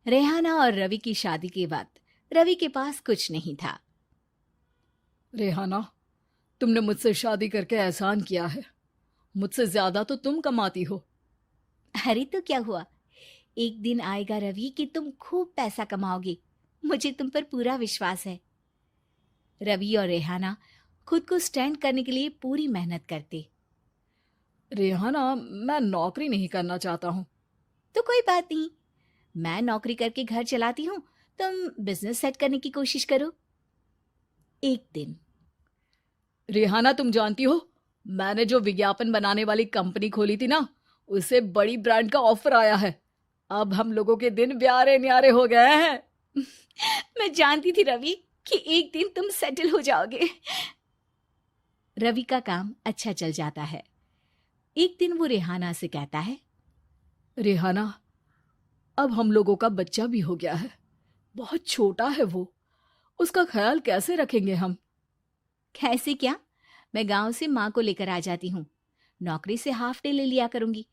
रेहाना और रवि की शादी के बाद रवि के पास कुछ नहीं था। रेहाना, तुमने मुझसे शादी करके एहसान किया है। मुझसे ज्यादा तो तुम कमाती हो। अरे तो क्या हुआ, एक दिन आएगा रवि कि तुम खूब पैसा कमाओगे। मुझे तुम पर पूरा विश्वास है। रवि और रेहाना खुद को स्टैंड करने के लिए पूरी मेहनत करते। रेहाना, मैं नौकरी नहीं करना चाहता हूँ। तो कोई बात नहीं, मैं नौकरी करके घर चलाती हूँ, तुम बिजनेस सेट करने की कोशिश करो। एक दिन रेहाना, तुम जानती हो, मैंने जो विज्ञापन बनाने वाली कंपनी खोली थी ना, उसे बड़ी ब्रांड का ऑफर आया है। अब हम लोगों के दिन ब्यारे न्यारे हो गए हैं। मैं जानती थी रवि कि एक दिन तुम सेटल हो जाओगे। रवि का काम अच्छा चल जाता है। एक दिन वो रेहाना से कहता है, रेहाना, अब हम लोगों का बच्चा भी हो गया है। बहुत छोटा है वो। उसका ख्याल कैसे रखेंगे हम? कैसे क्या, मैं गांव से माँ को लेकर आ जाती हूँ। नौकरी से हाफ डे ले लिया करूंगी।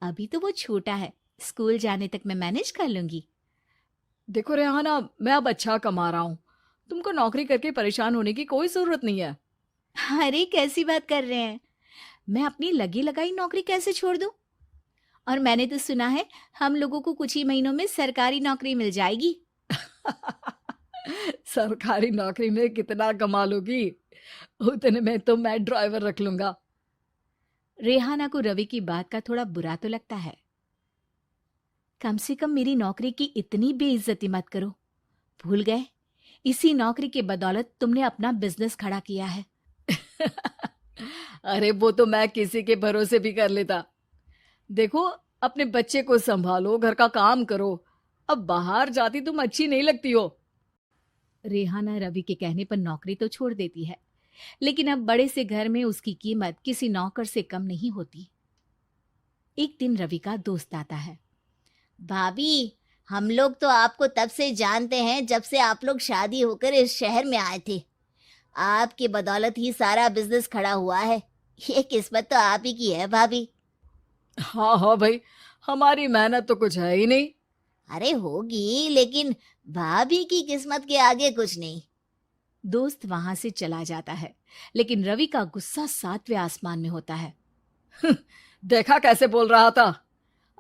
अभी तो वो छोटा है, स्कूल जाने तक मैं मैनेज कर लूंगी। देखो रेहाना, मैं अब अच्छा कमा रहा हूँ। तुमको नौकरी करके परेशान होने की कोई जरूरत नहीं है। अरे कैसी बात कर रहे हैं, मैं अपनी लगी लगाई नौकरी कैसे छोड़ दूं? और मैंने तो सुना है हम लोगों को कुछ ही महीनों में सरकारी नौकरी मिल जाएगी। सरकारी नौकरी में कितना कमा लोगी? उतने में तो मैं ड्राइवर रख लूंगा। रेहाना को रवि की बात का थोड़ा बुरा तो लगता है। कम से कम मेरी नौकरी की इतनी बेइज्जती मत करो। भूल गए, इसी नौकरी के बदौलत तुमने अपना बिजनेस खड़ा किया है। अरे वो तो मैं किसी के भरोसे भी कर लेता। देखो, अपने बच्चे को संभालो, घर का काम करो। अब बाहर जाती तुम अच्छी नहीं लगती हो। रेहाना रवि के कहने पर नौकरी तो छोड़ देती है, लेकिन अब बड़े से घर में उसकी कीमत किसी नौकर से कम नहीं होती। एक दिन रवि का दोस्त आता है। भाभी, हम लोग तो आपको तब से जानते हैं जब से आप लोग शादी होकर इस शहर में आए थे। आपकी बदौलत ही सारा बिजनेस खड़ा हुआ है। ये किस्मत तो आप ही की है भाभी। हाँ हाँ भाई, हमारी मेहनत तो कुछ है ही नहीं। अरे होगी, लेकिन भाभी की किस्मत के आगे कुछ नहीं। दोस्त वहां से चला जाता है, लेकिन रवि का गुस्सा सातवें आसमान में होता है। देखा कैसे बोल रहा था?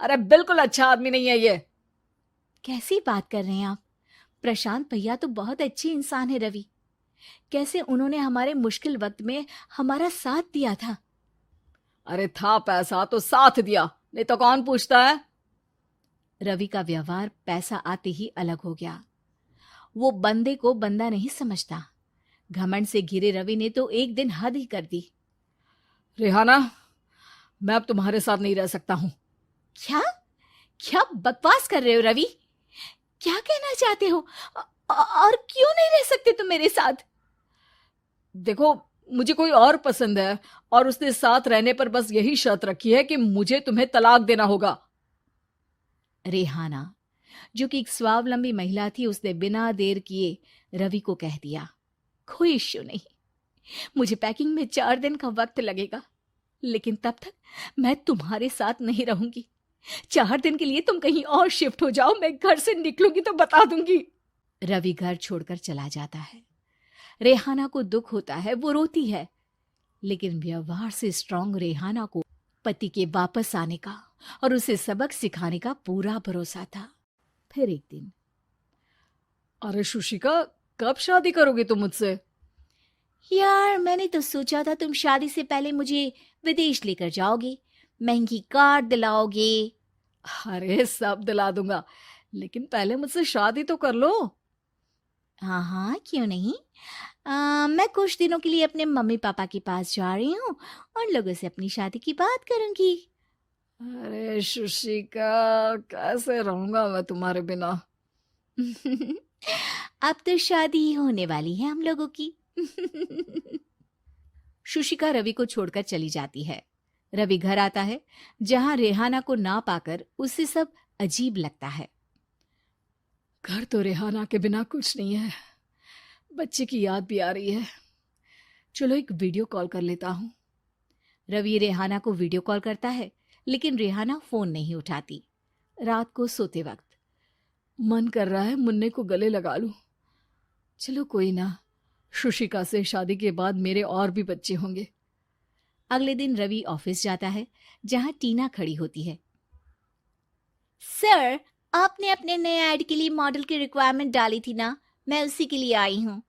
अरे बिल्कुल अच्छा आदमी नहीं है ये। कैसी बात कर रहे हैं आप? प्रशांत भैया तो बहुत अच्छे इंसान है रवि। कैसे उन्होंने हमारे मुश्किल वक्त में हमारा साथ दिया था। अरे था पैसा तो साथ दिया, नहीं तो कौन पूछता है? रवि का व्यवहार पैसा आते ही अलग हो गया। वो बंदे को बंदा नहीं समझता। घमंड से घिरे रवि ने तो एक दिन हद ही कर दी। रेहाना, मैं अब तुम्हारे साथ नहीं रह सकता हूँ। क्या क्या बकवास कर रहे हो रवि? क्या कहना चाहते हो? और क्यों नहीं रह सकते तुम मेरे साथ? देखो, मुझे कोई और पसंद है, और उसने साथ रहने पर बस यही शर्त रखी है कि मुझे तुम्हें तलाक देना होगा। रेहाना, जो कि एक स्वावलंबी महिला थी, उसने बिना देर किए रवि को कह दिया, कोई इश्यू नहीं, मुझे पैकिंग में 4 दिन का वक्त लगेगा, लेकिन तब तक मैं तुम्हारे साथ नहीं रहूंगी। 4 दिन के लिए तुम कहीं और शिफ्ट हो जाओ, मैं घर से निकलूंगी तो बता दूंगी। रवि घर छोड़कर चला जाता है। रेहाना को दुख होता है, वो रोती है, लेकिन व्यवहार से स्ट्रांग रेहाना को पति के वापस आने का और उसे सबक सिखाने का पूरा भरोसा था। फिर एक दिन, अरे शुशिका, कब शादी करोगी तुम मुझसे? यार मैंने तो सोचा था तुम शादी से पहले मुझे विदेश लेकर जाओगे, महंगी कार दिलाओगे। अरे सब दिला दूंगा, लेकिन पहले मुझसे शादी तो कर लो। हाँ हाँ, क्यों नहीं। मैं कुछ दिनों के लिए अपने मम्मी पापा के पास जा रही हूँ और लोगों से अपनी शादी की बात करूंगी। अरे शुशिका, कैसे रहूंगा मैं तुम्हारे बिना? अब तो शादी ही होने वाली है हम लोगों की। शुशिका रवि को छोड़कर चली जाती है। रवि घर आता है, जहां रेहाना को ना पाकर उसे सब अजीब लगता है। घर तो रेहाना के बिना कुछ नहीं है। बच्चे की याद भी आ रही है। चलो एक वीडियो कॉल कर लेता हूँ। रवि रेहाना को वीडियो कॉल करता है, लेकिन रेहाना फोन नहीं उठाती। रात को सोते वक्त मन कर रहा है मुन्ने को गले लगा लूं। चलो कोई ना, शुशिका से शादी के बाद मेरे और भी बच्चे होंगे। अगले दिन रवि ऑफिस जाता है, जहां टीना खड़ी होती है। सर, आपने अपने नए ऐड के लिए मॉडल की रिक्वायरमेंट डाली थी ना, मैं उसी के लिए आई हूँ।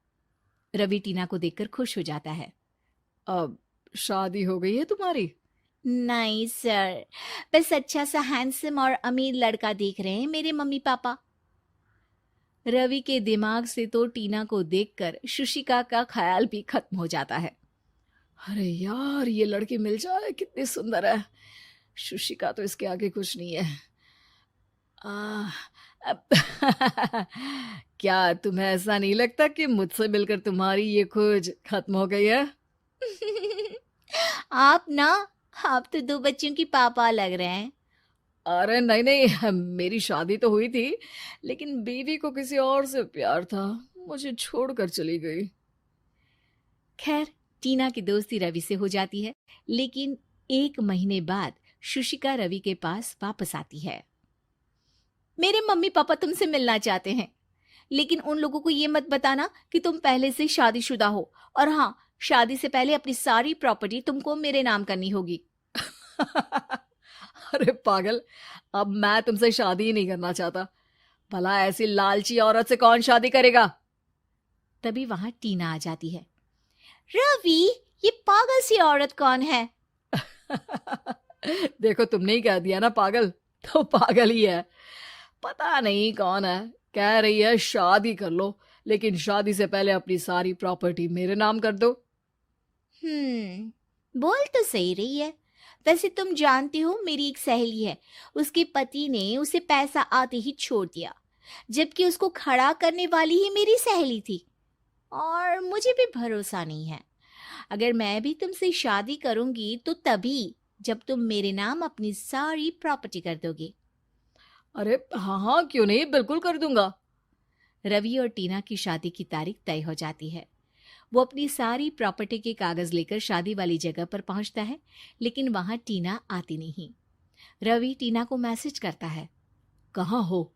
रवि टीना को देखकर खुश हो जाता है। अब शादी हो गई है तुम्हारी? नहीं सर, बस अच्छा सा हैंडसम और अमीर लड़का देख रहे हैं मेरे मम्मी पापा। रवि के दिमाग से तो टीना को देखकर शुशिका का ख्याल भी खत्म हो जाता है। अरे यार, ये लड़की मिल जाए कितनी सुंदर है। शुशिका तो इसके आगे कुछ नहीं है। आ, अब क्या तुम्हें ऐसा नहीं लगता कि मुझसे मिलकर तुम्हारी ये खोज खत्म हो गई है? आप तो 2 बच्चों की पापा लग रहे हैं। अरे नहीं नहीं, मेरी शादी तो हुई थी, लेकिन बीवी को किसी और से प्यार था, मुझे छोड़कर चली गई। खैर, टीना की दोस्ती रवि से हो जाती है, लेकिन 1 महीने बाद शुशिका रवि के पास वापस आती है। मेरे मम्मी पापा तुमसे मिलना चाहते हैं, लेकिन उन लोगों को ये मत बताना कि तुम पहले से शादीशुदा हो, और हाँ, शादी से पहले अपनी सारी प्रॉपर्टी तुमको मेरे नाम करनी होगी। अरे पागल, अब मैं तुमसे शादी ही नहीं करना चाहता। भला ऐसी लालची औरत से कौन शादी करेगा? तभी वहां टीना आ जाती है। रवि, ये पागल सी औरत कौन है? देखो, तुमने ही कह दिया ना पागल, तो पागल ही है। पता नहीं कौन है, कह रही है शादी कर लो, लेकिन शादी से पहले अपनी सारी प्रॉपर्टी मेरे नाम कर दो। बोल तो सही रही है। वैसे तुम जानती हो, मेरी एक सहेली है, उसके पति ने उसे पैसा आते ही छोड़ दिया, जबकि उसको खड़ा करने वाली ही मेरी सहेली थी। और मुझे भी भरोसा नहीं है। अगर मैं भी तुमसे शादी करूंगी तो तभी, जब तुम मेरे नाम अपनी सारी प्रॉपर्टी कर दोगे। अरे हाँ हाँ, क्यों नहीं, बिल्कुल कर दूंगा। रवि और टीना की शादी की तारीख तय हो जाती है। वो अपनी सारी प्रॉपर्टी के कागज लेकर शादी वाली जगह पर पहुंचता है, लेकिन वहां टीना आती नहीं। रवि टीना को मैसेज करता है। कहाँ हो?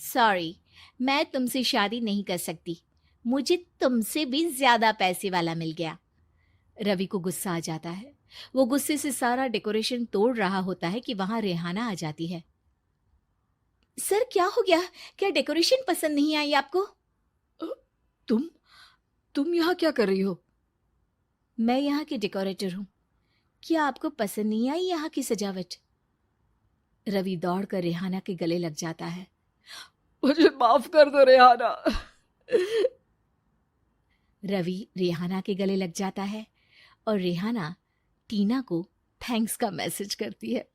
सॉरी, मैं तुमसे शादी नहीं कर सकती, मुझे तुमसे भी ज्यादा पैसे वाला मिल गया। रवि को गुस्सा आ जाता है। वो गुस्से से सारा डेकोरेशन तोड़ रहा होता है कि वहां रेहाना आ जाती है। सर, क्या हो गया? क्या डेकोरेशन पसंद नहीं आई आपको? अ, तुम यहाँ क्या कर रही हो? मैं यहाँ की डेकोरेटर हूँ। क्या आपको पसंद नहीं आई यहाँ की सजावट? रवि दौड़कर रेहाना के गले लग जाता है। मुझे माफ कर दो रेहाना। रवि रेहाना के गले लग जाता है और रेहाना टीना को थैंक्स का मैसेज करती है।